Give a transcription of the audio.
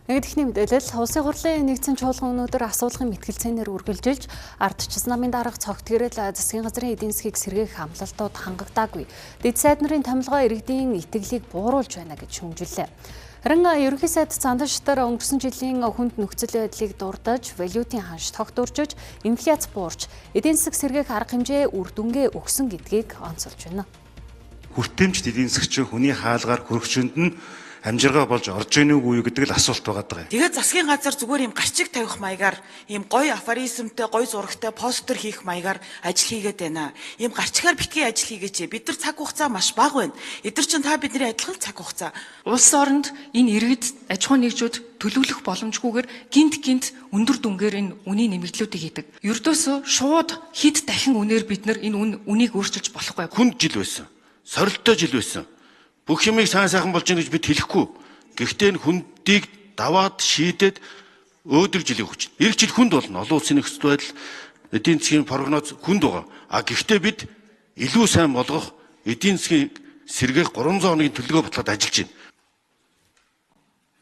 Нэгдэхний мэдээлэл улсын хурлын нэгдсэн чуулган өнөөдөр асуулгын мэтгэлцээнээр үргэлжилж ардчилсан намын дарга цогт гэрэл засгийн газрын эдийн засгийг сэргээх амлалтууд хангагдаагүй. Дэд сайд нарын томилгоо иргэдийн итгэлийг бууруулж байна гэж шүүмжиллээ. Харин ерөнхий сайд Цандашдар өнгөрсөн жилийн хүнд нөхцөл байдлыг дурдж, валютын ханш тогтворжиж, инфляц буурч, эдийн засаг сэргээх арга хэмжээ үр дүнгээ өгсөн гэдгийг онцолж байна. Хүртээмжт эдийн засгчин хүний хаалгаар хүрэгчэнд нь амжиргаа болж орж ийн үгүй гэдэг л асуулт байгаа. Тэгээд засгийн газар зүгээр юм гарчиг тавих маягаар, юм гоё афоризмтэй, гоё зурагтай постэр хийх маягаар ажил хийгээд байна. Ийм гарчигаар битгий ажил хийгээч. Бид нар цаг хугацаа маш бага байна. Эдгээр чинь та бидний адилхан цаг хугацаа. Улс оронд энэ иргэд аж ахуйн нэгжүүд төлөвлөх боломжгүйгээр гинт өндөр дүнгээр энэ үнийн нэмэгдлүүдийг хийдэг. Ердөөсөө шууд хэд дахин үнээр бид нар энэ үнийг өөрчилж болохгүй. Хүнд жил байсан. Сорилттой жил байсан. Бүх юмыг сайхан болж ийн гэж бид хэлэхгүй. Гэхдээ энэ хүндийг даваад шийдээд өөдрөг жилийн хүч. Эх жил хүнд болно. Олон улсын нөхцөл байдал эдийн засгийн прогноз хүнд байгаа. Гэхдээ бид илүү сайн болгох эдийн засгийн сэргээх 300 хоногийн төлөвлөгөө баталгаад ажиллаж байна.